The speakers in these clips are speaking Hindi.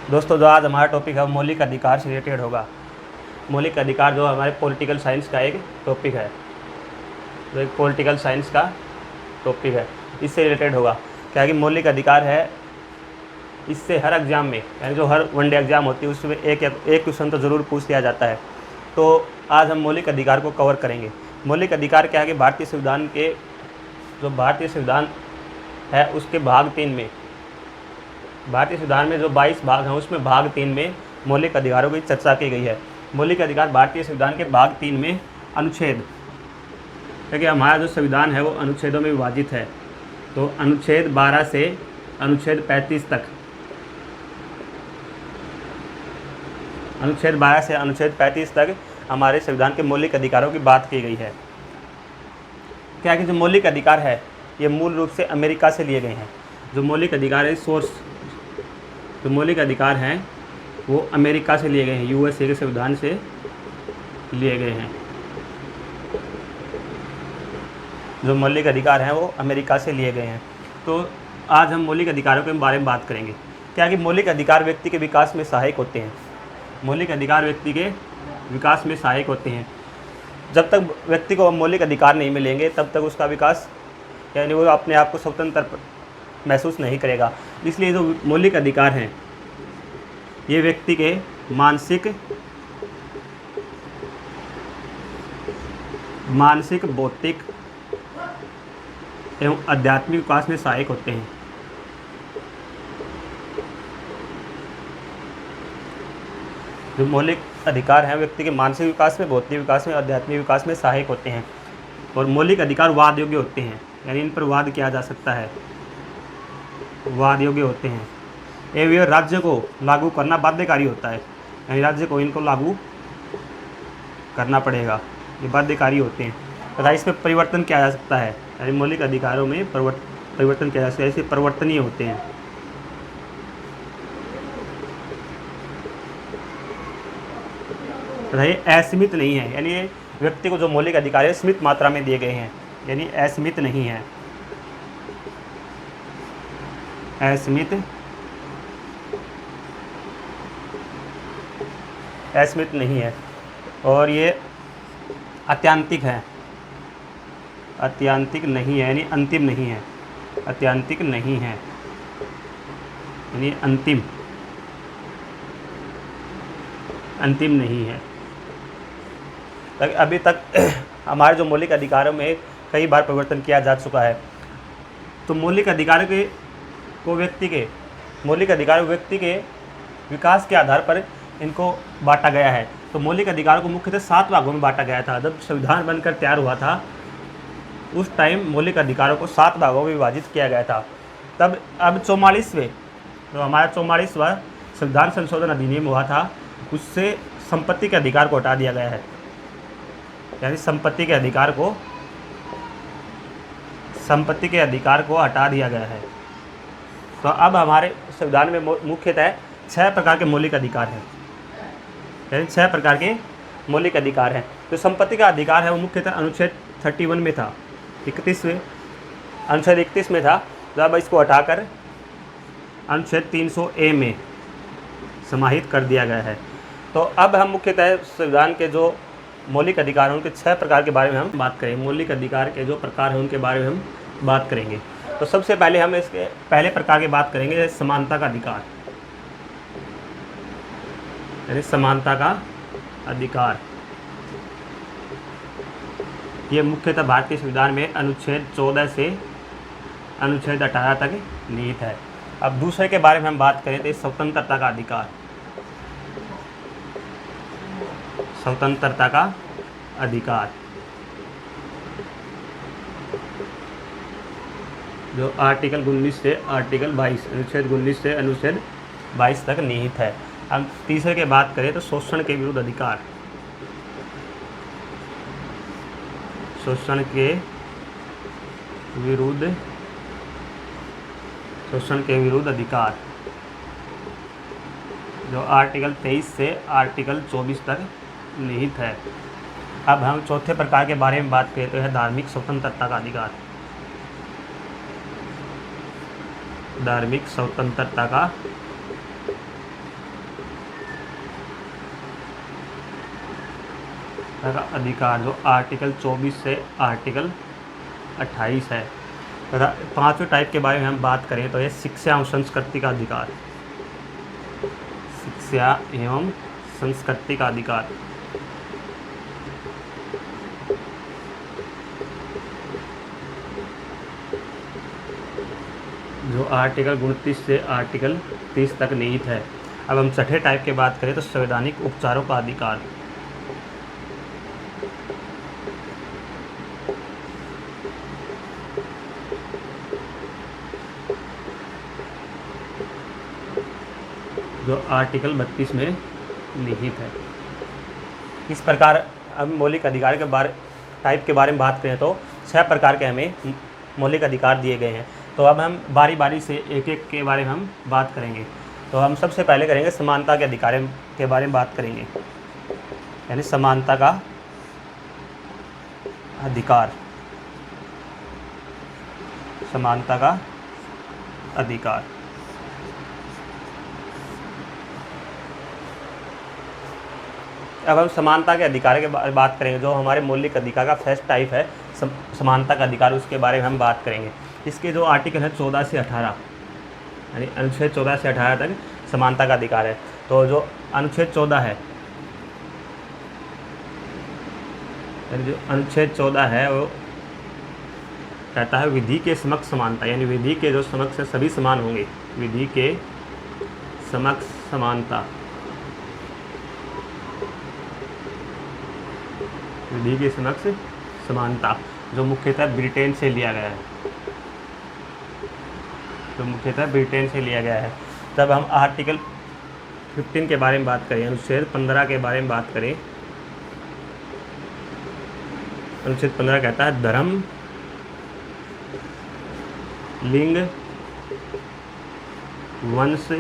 दोस्तों, जो आज हमारा टॉपिक है मौलिक अधिकार से रिलेटेड होगा। मौलिक अधिकार जो हमारे पॉलिटिकल साइंस का एक टॉपिक है, जो एक पॉलिटिकल साइंस का टॉपिक है, इससे रिलेटेड होगा। क्या कि मौलिक अधिकार है, इससे हर एग्ज़ाम में, यानी जो हर वनडे एग्ज़ाम होती है उसमें एक क्वेश्चन तो ज़रूर पूछ लिया जाता है। तो आज हम मौलिक अधिकार को कवर करेंगे। मौलिक अधिकार क्या है कि भारतीय संविधान के जो भारतीय संविधान है उसके भाग 3 में, भारतीय संविधान में जो 22 भाग हैं उसमें भाग 3 में मौलिक अधिकारों की चर्चा की गई है। मौलिक अधिकार भारतीय संविधान के भाग 3 में अनुच्छेद, क्योंकि हमारा जो संविधान है वो अनुच्छेदों में विभाजित है, तो अनुच्छेद 12 से अनुच्छेद 35 तक, अनुच्छेद 12 से अनुच्छेद 35 तक हमारे संविधान के मौलिक अधिकारों की बात की गई है। क्या कि जो मौलिक अधिकार है ये मूल रूप से अमेरिका से लिए गए हैं। जो मौलिक अधिकार है सोर्स, जो मौलिक अधिकार हैं वो अमेरिका से लिए गए हैं, यूएसए के संविधान से लिए गए हैं। जो मौलिक अधिकार हैं वो अमेरिका से लिए गए हैं। तो आज हम मौलिक अधिकारों के बारे में बात करेंगे। क्या कि मौलिक अधिकार व्यक्ति के विकास में सहायक होते हैं। मौलिक अधिकार व्यक्ति के विकास में सहायक होते हैं। जब तक व्यक्ति को मौलिक अधिकार नहीं मिलेंगे तब तक उसका विकास, यानी वो अपने आप को स्वतंत्र महसूस नहीं करेगा। इसलिए जो मौलिक अधिकार हैं ये व्यक्ति के मानसिक, बौद्धिक एवं आध्यात्मिक विकास में सहायक होते हैं। जो मौलिक अधिकार हैं व्यक्ति के मानसिक विकास में, बौद्धिक विकास में, आध्यात्मिक विकास में सहायक होते हैं। और मौलिक अधिकार वाद योग्य होते हैं, यानी इन पर वाद किया जा सकता है, वाद योग्य होते हैं। एवं राज्य को लागू करना बाध्यकारी होता है, यानी राज्य को इनको लागू करना पड़ेगा, ये बाध्यकारी होते हैं। तथा इसमें परिवर्तन किया जा सकता है, यानी मौलिक अधिकारों में परिवर्तन किया जा सकता है, ऐसे परिवर्तनीय होते हैं। तथा ये असीमित नहीं है, यानी ये व्यक्ति को जो मौलिक अधिकार है सीमित मात्रा में दिए गए हैं, यानी असीमित नहीं है, असीमित नहीं है। और ये आत्यांतिक है, आत्यांतिक नहीं है, यानी अंतिम नहीं है, आत्यांतिक नहीं है, यानी अंतिम नहीं है। अभी तक हमारे जो मौलिक अधिकारों में कई बार परिवर्तन किया जा चुका है। तो मौलिक अधिकार को व्यक्ति के विकास के आधार पर इनको बांटा गया है। तो मौलिक अधिकारों को मुख्यतः 7 भागों में बांटा गया था। जब संविधान बनकर तैयार हुआ था उस टाइम मौलिक अधिकारों को 7 भागों में विभाजित किया गया था। तब अब 44वें, जो हमारा 44वां संविधान संशोधन अधिनियम हुआ था, उससे संपत्ति के अधिकार को हटा दिया गया है, यानी संपत्ति के अधिकार को हटा दिया गया है। तो अब हमारे संविधान में मुख्यतः 6 प्रकार के मौलिक अधिकार हैं, यानी 6 प्रकार के मौलिक अधिकार हैं। तो संपत्ति का अधिकार है वो मुख्यतः अनुच्छेद 31 में था, 31वें अनुच्छेद 31 में था। जब इसको हटाकर अनुच्छेद 300A में समाहित कर दिया गया है। तो अब हम मुख्यतः संविधान के जो मौलिक अधिकार हैं उनके 6 प्रकार के बारे में हम बात करेंगे। मौलिक अधिकार के जो प्रकार हैं उनके बारे में हम बात करेंगे। तो सबसे पहले हम इसके पहले प्रकार की बात करेंगे, समानता का अधिकार, यानी समानता का अधिकार। ये मुख्यतः भारतीय संविधान में अनुच्छेद 14 से अनुच्छेद 18 तक निहित है। अब दूसरे के बारे में हम बात करें तो स्वतंत्रता का अधिकार, स्वतंत्रता का अधिकार जो आर्टिकल 19 से आर्टिकल 22, अनुच्छेद 19 से अनुच्छेद 22 तक निहित है। हम तीसरे की बात करें तो शोषण के विरुद्ध अधिकार, शोषण के विरुद्ध अधिकार जो आर्टिकल 23 से आर्टिकल 24 तक निहित है। अब हम चौथे प्रकार के बारे में बात करें तो है धार्मिक स्वतंत्रता का अधिकार, धार्मिक स्वतंत्रता का का अधिकार जो आर्टिकल 24 से आर्टिकल 28 है। तथा पांचवें टाइप के बारे में हम बात करें तो ये शिक्षा एवं संस्कृति का अधिकार, शिक्षा एवं संस्कृति का अधिकार। जो आर्टिकल 29 से आर्टिकल 30 तक निहित है। अब हम छठे टाइप की बात करें तो संवैधानिक उपचारों का अधिकार। जो आर्टिकल 32 में निहित है। इस प्रकार हम मौलिक अधिकार के टाइप के बारे में बात करें तो 6 प्रकार के हमें मौलिक अधिकार दिए गए हैं। तो अब हम बारी बारी से एक एक के बारे में हम बात करेंगे। तो हम सबसे पहले करेंगे समानता के अधिकार के बारे में बात करेंगे, यानी समानता का अधिकार, समानता का अधिकार। अब हम समानता के अधिकार के बारे में बात करेंगे। जो हमारे मौलिक अधिकार का फर्स्ट टाइप है समानता का अधिकार, उसके बारे में हम बात करेंगे। इसके जो आर्टिकल है 14 से 18, यानी अनुच्छेद 14 से 18 तक समानता का अधिकार है। तो जो अनुच्छेद 14 है, यानी जो अनुच्छेद 14 है वो कहता है विधि के समक्ष समानता, यानी विधि के जो समक्ष है सभी समान होंगे, विधि के समक्ष समानता, विधि के समक्ष समानता, जो मुख्यतः ब्रिटेन से लिया गया है, जो मुख्यतः ब्रिटेन से लिया गया है। तब हम आर्टिकल 15 के बारे में बात करें, अनुच्छेद 15 के बारे में बात करें। अनुच्छेद 15 कहता है धर्म, लिंग, वंश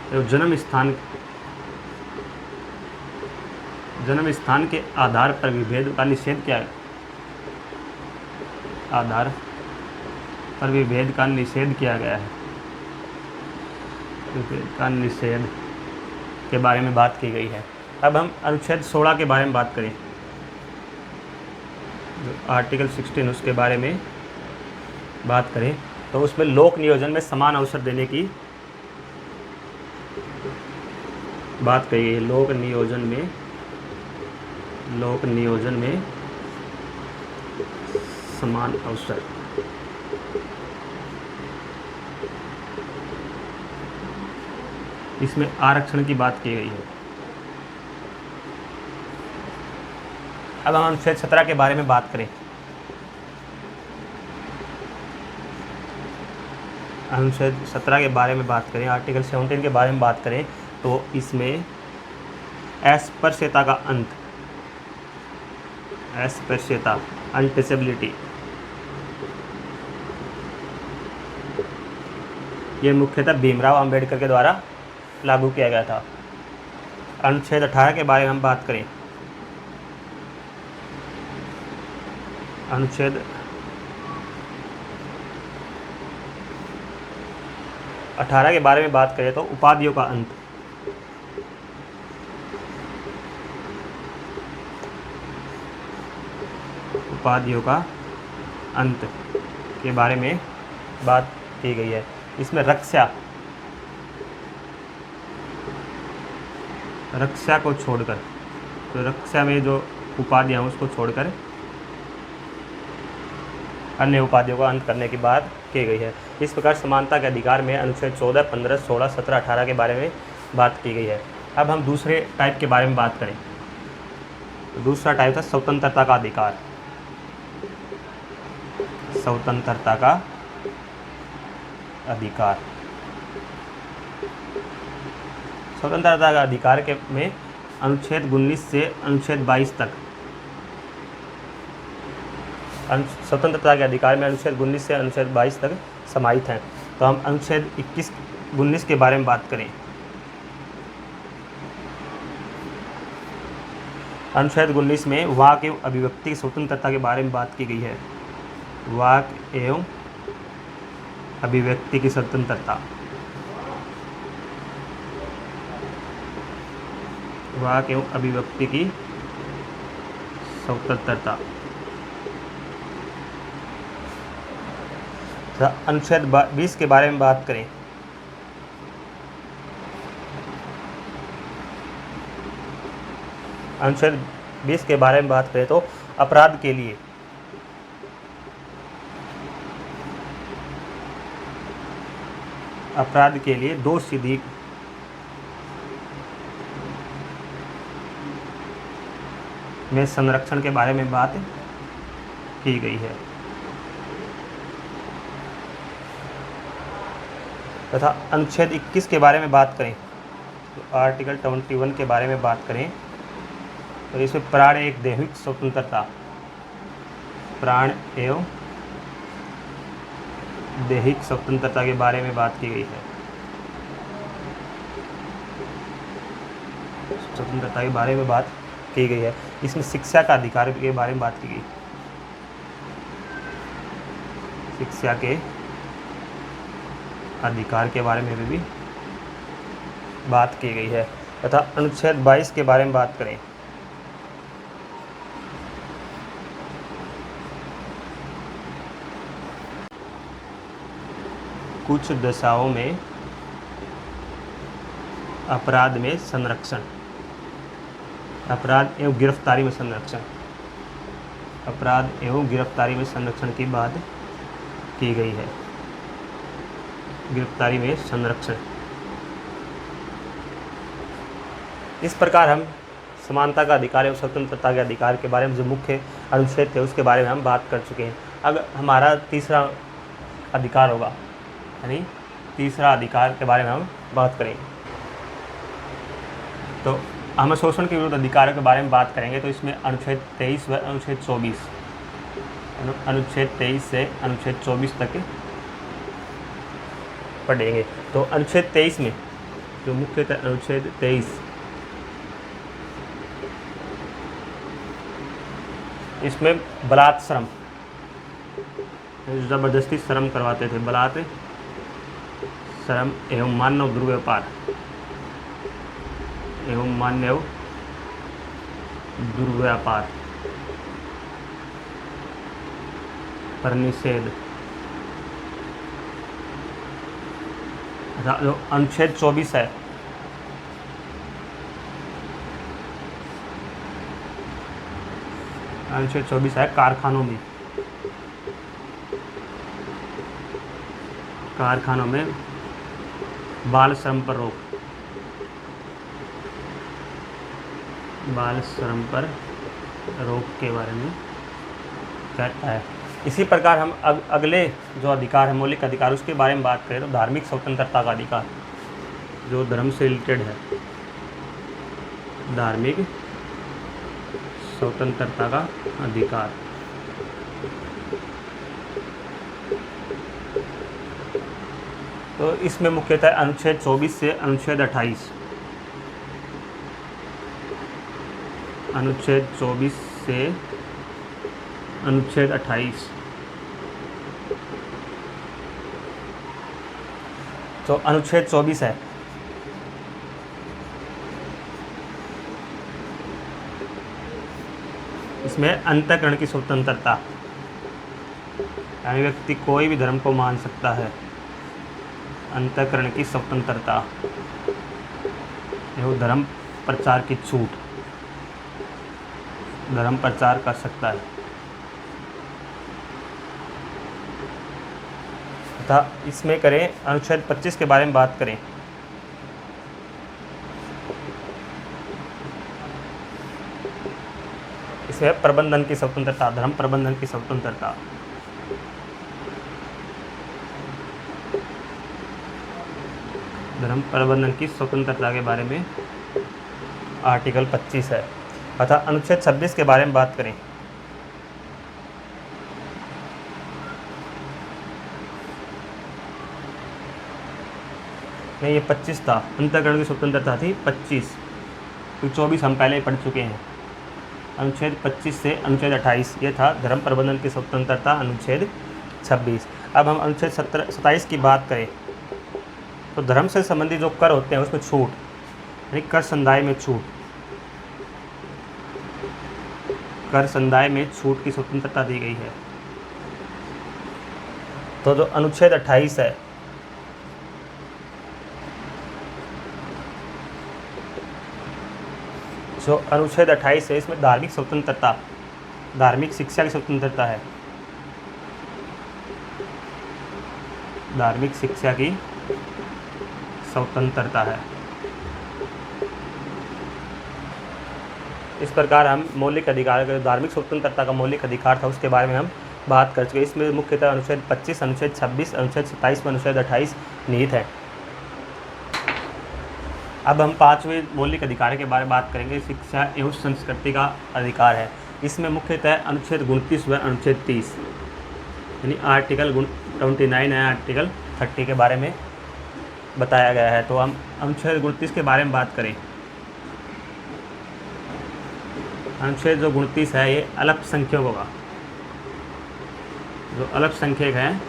एवं जन्म स्थान के आधार पर विभेद का निषेध किया, आधार पर विभेद का निषेध किया गया है। विभेद का निषेध के बारे में बात की गई है। अब हम अनुच्छेद 16 के बारे में बात करें, जो आर्टिकल 16 उसके बारे में बात करें तो उसमें लोक नियोजन में समान अवसर देने की बात कही गई है। लोक नियोजन में समान अवसर। इसमें आरक्षण की बात की गई है। अब हम अनुच्छेद 17 के बारे में बात करें। अनुच्छेद 17 के बारे में बात करें, आर्टिकल 17 के बारे में बात करें तो इसमें अस्पृश्यता का अंत, अस्पृश्यता, अनटचेबिलिटी, ये मुख्यतः भीमराव अंबेडकर के द्वारा लागू किया गया था। अनुच्छेद 18 के बारे में हम बात करें, अनुच्छेद 18 के बारे में बात करें तो उपाधियों का अंत, उपाधियों का अंत के बारे में बात की गई है। इसमें रक्षा को छोड़कर, तो रक्षा में जो उपाधियाँ उसको छोड़कर अन्य उपाधियों का अंत करने की बात की गई है। इस प्रकार समानता के अधिकार में अनुच्छेद 14, 15, 16, 17, 18 के बारे में बात की गई है। अब हम दूसरे टाइप के बारे में बात करें। दूसरा टाइप था स्वतंत्रता का अधिकार, स्वतंत्रता का अधिकार। स्वतंत्रता का अधिकार के में अनुच्छेद 19 से अनुच्छेद 22 तक, स्वतंत्रता के अधिकार में अनुच्छेद 19 से अनुच्छेद 22 तक समाहित हैं। तो हम अनुच्छेद 19 के बारे में बात करें। अनुच्छेद 19 में वाक एवं अभिव्यक्ति की स्वतंत्रता के बारे में बात की गई है। वाक एवं अभिव्यक्ति की स्वतंत्रता, वाक एवं अभिव्यक्ति की स्वतंत्रता। अनुच्छेद 20 के बारे में बात करें। अनुच्छेद 20 के बारे में बात करें तो अपराध के लिए दोष सिद्धि में संरक्षण के बारे में बात की गई है। तथा अनुच्छेद 21 के बारे में बात करें तो आर्टिकल 21 के बारे में बात करें तो इसमें प्राण एक दैहिक स्वतंत्रता, प्राण एवं दैहिक स्वतंत्रता के बारे में बात की गई है। स्वतंत्रता के बारे में बात की गई है। इसमें शिक्षा का अधिकार के बारे में बात की गई, शिक्षा के अधिकार के बारे में भी बात की गई है। तथा अनुच्छेद 22 के बारे में बात करें कुछ दशाओं में अपराध में संरक्षण, अपराध एवं गिरफ्तारी में संरक्षण, अपराध एवं गिरफ्तारी में संरक्षण की बात की गई है। गिरफ्तारी में संरक्षण। इस प्रकार हम समानता का अधिकार एवं स्वतंत्रता के अधिकार के बारे में जो मुख्य अनुच्छेद थे उसके बारे में हम बात कर चुके हैं। अब हमारा तीसरा अधिकार होगा, यानी तीसरा अधिकार के बारे में हम बात करेंगे। तो हम शोषण के विरुद्ध अधिकारों के बारे में बात करेंगे। तो इसमें अनुच्छेद 23 व अनुच्छेद 24, अनुच्छेद 23 से अनुच्छेद 24 तक पढ़ेंगे। तो अनुच्छेद 23 में जो मुख्यतः अनुच्छेद 23, इसमें बलात् श्रम, जबरदस्ती श्रम करवाते थे, बलात् श्रम एवं मानव दुर्व्यापार एवं मानव दुर्व्यापार पर निषेध। जो अनुच्छेद 24 है, अनुच्छेद 24 है कारखानों में बाल श्रम पर रोक, बाल श्रम पर रोक के बारे में कहता है। इसी प्रकार हम अगले जो अधिकार है, मौलिक अधिकार, उसके बारे में बात करें तो धार्मिक स्वतंत्रता का अधिकार, जो धर्म से रिलेटेड है, धार्मिक स्वतंत्रता का अधिकार। तो इसमें मुख्यतः अनुच्छेद 24 से अनुच्छेद 28, अनुच्छेद 24 से अनुच्छेद 28। तो अनुच्छेद 24 है, इसमें अंतःकरण की स्वतंत्रता, यानी व्यक्ति कोई भी धर्म को मान सकता है। अंतःकरण की स्वतंत्रता एवं धर्म प्रचार की छूट, धर्म प्रचार कर सकता है। तथा इसमें करें अनुच्छेद 25 के बारे में बात करें। इसमें प्रबंधन की स्वतंत्रता, धर्म प्रबंधन की स्वतंत्रता। धर्म प्रबंधन की स्वतंत्रता के बारे में आर्टिकल 25 है। तथा अनुच्छेद 26 के बारे में बात करें। नहीं, ये 25 था, अंतःकरण की स्वतंत्रता थी 25, तो 24 हम पहले ही पढ़ चुके हैं। अनुच्छेद 25 से अनुच्छेद 28 ये था धर्म प्रबंधन की स्वतंत्रता, अनुच्छेद 26। अब हम अनुच्छेद 27 की बात करें तो धर्म से संबंधित जो कर होते हैं उसमें छूट, यानी कर संदाय में छूट, कर संदाय में छूट की स्वतंत्रता दी गई है। तो जो अनुच्छेद 28 है, जो अनुच्छेद 28 है, इसमें धार्मिक स्वतंत्रता, धार्मिक शिक्षा की स्वतंत्रता है, धार्मिक शिक्षा की स्वतंत्रता है। इस प्रकार हम मौलिक अधिकार, धार्मिक स्वतंत्रता का मौलिक अधिकार था उसके बारे में हम बात कर चुके। इसमें मुख्यतः अनुच्छेद 25, अनुच्छेद 26, अनुच्छेद 27 में अनुच्छेद 28 निहित है। अब हम 5वें मौलिक अधिकार के बारे में बात करेंगे, शिक्षा एवं संस्कृति का अधिकार है। इसमें मुख्यतः अनुच्छेद 29 व अनुच्छेद 30 यानी आर्टिकल 29 है, आर्टिकल 30 के बारे में बताया गया है। तो हम अनुच्छेद 29 के बारे में बात करें। अनुच्छेद जो 29 है ये अल्पसंख्यकों का, जो अल्पसंख्यक हैं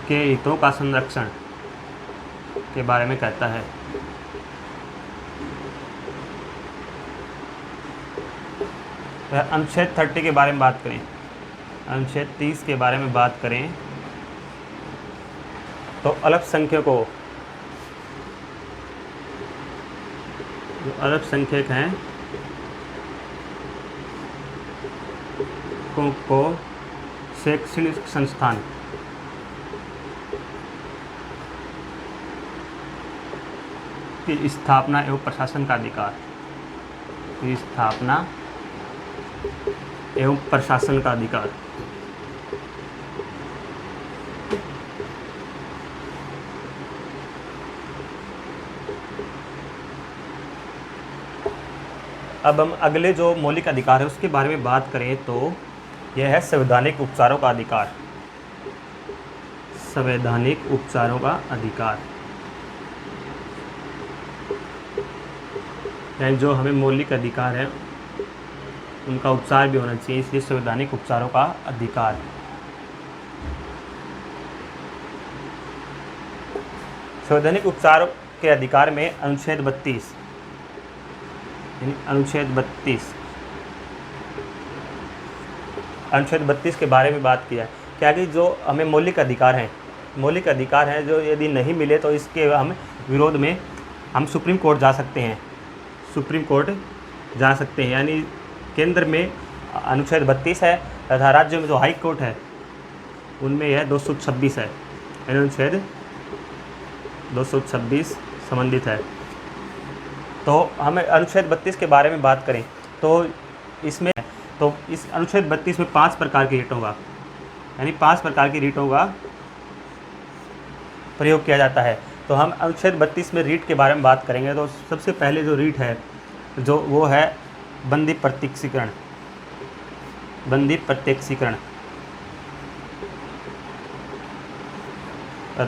के हितों का संरक्षण के बारे में कहता है। अनुच्छेद 30 के बारे में बात करें, अनुच्छेद 30 के बारे में बात करें तो अल्पसंख्यकों, जो अल्पसंख्यक हैं को शैक्षणिक संस्थान की स्थापना एवं प्रशासन का अधिकार, की स्थापना एवं प्रशासन का अधिकार। अब हम अगले जो मौलिक अधिकार है उसके बारे में बात करें तो यह है संवैधानिक उपचारों का अधिकार, संवैधानिक उपचारों का अधिकार। यानी जो हमें मौलिक अधिकार है उनका उपचार भी होना चाहिए, इसलिए संवैधानिक उपचारों का अधिकार। संवैधानिक उपचार के अधिकार में अनुच्छेद 32 अनुच्छेद 32 के बारे में बात किया है। क्या कि जो हमें मौलिक अधिकार हैं जो यदि नहीं मिले तो इसके हम विरोध में हम सुप्रीम कोर्ट जा सकते हैं, सुप्रीम कोर्ट जा सकते हैं। यानी केंद्र में अनुच्छेद 32 है तथा राज्य में जो हाई कोर्ट है उनमें यह 226 है, यानी अनुच्छेद 226 संबंधित है। तो हमें अनुच्छेद 32 के बारे में बात करें तो इसमें, तो इस अनुच्छेद 32 में 5 प्रकार की रीटों का, यानी 5 प्रकार की रीटों का प्रयोग किया जाता है। तो हम अनुच्छेद 32 में रीट के बारे में बात करेंगे। तो सबसे पहले जो रीट है जो वो है बंदी प्रत्यक्षीकरण, बंदी प्रत्यक्षीकरण।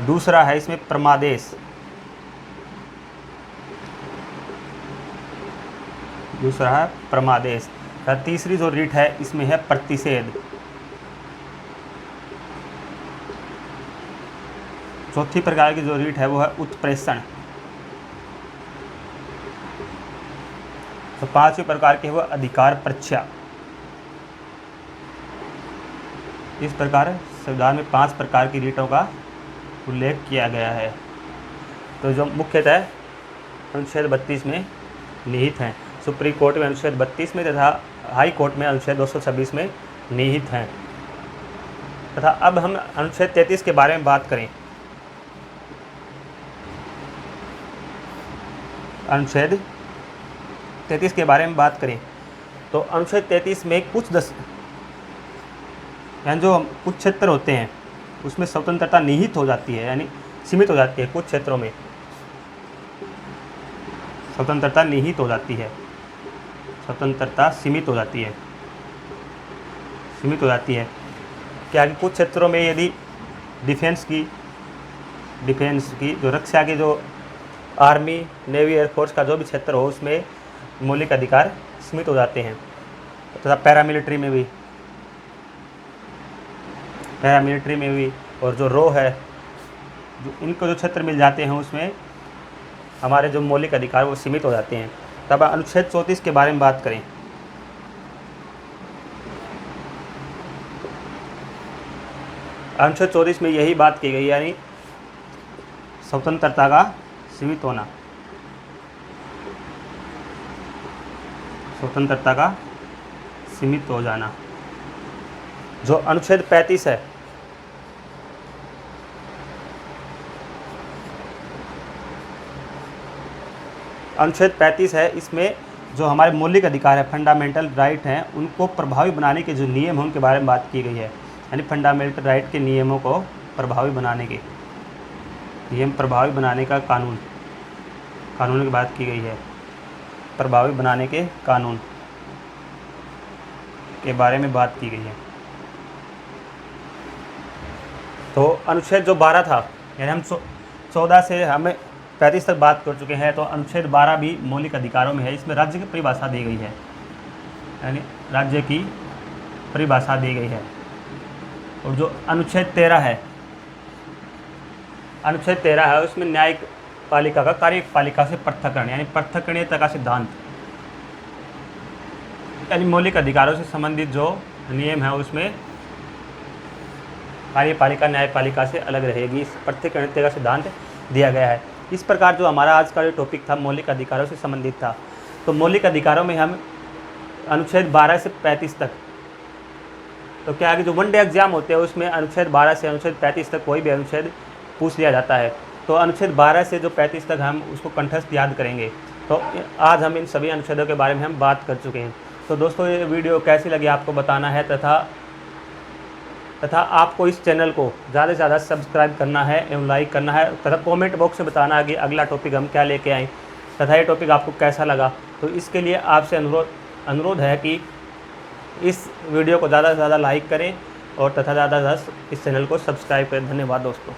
दूसरा है इसमें परमादेश, दूसरा है परमादेश। तीसरी जो रीट है इसमें है प्रतिषेध। चौथी प्रकार की जो रीट है वो है उत्प्रेषण। तो 5वें प्रकार की है वो अधिकार परीक्षा। इस प्रकार संविधान में 5 प्रकार की रीटों का उल्लेख किया गया है। तो जो मुख्यतः अनुच्छेद 32 में निहित हैं, सुप्रीम कोर्ट में अनुच्छेद 32 में तथा हाई कोर्ट में अनुच्छेद 226 में निहित हैं। तथा अब हम अनुच्छेद 33 के बारे में बात करें। अनुच्छेद 33 के बारे में बात करें तो अनुच्छेद 33 में यानी जो कुछ क्षेत्र होते हैं उसमें स्वतंत्रता निहित हो जाती है, यानी सीमित हो जाती है। कुछ क्षेत्रों में स्वतंत्रता निहित हो जाती है, स्वतंत्रता सीमित हो जाती है, सीमित हो जाती है। क्या कि कुछ क्षेत्रों में यदि डिफेंस की जो रक्षा की जो आर्मी, नेवी, एयरफोर्स का जो भी क्षेत्र हो उसमें मौलिक अधिकार सीमित हो जाते हैं। तथा पैरामिलिट्री में भी और जो रो है, जो इनको जो क्षेत्र मिल जाते हैं उसमें हमारे जो मौलिक अधिकार वो सीमित हो जाते हैं। तब अनुच्छेद 34 के बारे में बात करें। अनुच्छेद 34 में यही बात की गई, यानी स्वतंत्रता का सीमित होना, स्वतंत्रता का सीमित हो जाना। जो अनुच्छेद 35 है, अनुच्छेद 35 है, इसमें जो हमारे मौलिक अधिकार है, फंडामेंटल राइट हैं, उनको प्रभावी बनाने के जो नियम हैं उनके बारे में बात की गई है। यानी फंडामेंटल राइट के नियमों को प्रभावी बनाने के नियम, प्रभावी बनाने का कानून, कानून की बात की गई है। प्रभावी बनाने के कानून के बारे में बात की गई है। तो अनुच्छेद जो 12 था, यानी हम 14 से हमें 35 तक बात कर चुके हैं, तो अनुच्छेद 12 भी मौलिक अधिकारों में है। इसमें राज्य की परिभाषा दी गई है, यानी राज्य की परिभाषा दी गई है। और जो अनुच्छेद 13 है, अनुच्छेद 13 है, उसमें न्यायिक पालिका का कार्यपालिका से पृथक्करण, यानी पृथक्करणीयता का सिद्धांत, यानी मौलिक अधिकारों से संबंधित जो नियम है उसमें कार्यपालिका न्यायपालिका से अलग रहेगी, इस पृथक्करणीयता का सिद्धांत दिया गया है। इस प्रकार जो हमारा आज का जो टॉपिक था मौलिक अधिकारों से संबंधित था। तो मौलिक अधिकारों में हम अनुच्छेद 12 से 35 तक, तो क्या है कि जो वन डे एग्जाम होते हैं उसमें अनुच्छेद 12 से अनुच्छेद 35 तक कोई भी अनुच्छेद पूछ लिया जाता है। तो अनुच्छेद 12 से जो 35 तक हम उसको कंठस्थ याद करेंगे। तो आज हम इन सभी अनुच्छेदों के बारे में हम बात कर चुके हैं। तो दोस्तों ये वीडियो कैसी लगी आपको बताना है, तथा आपको इस चैनल को ज़्यादा से ज़्यादा सब्सक्राइब करना है एवं लाइक करना है, तथा कमेंट बॉक्स में बताना है कि अगला टॉपिक हम क्या लेके आएँ, तथा ये टॉपिक आपको कैसा लगा। तो इसके लिए आपसे अनुरोध है कि इस वीडियो को ज़्यादा से ज़्यादा लाइक करें और तथा ज़्यादा से ज़्यादा इस चैनल को सब्सक्राइब करें। धन्यवाद दोस्तों।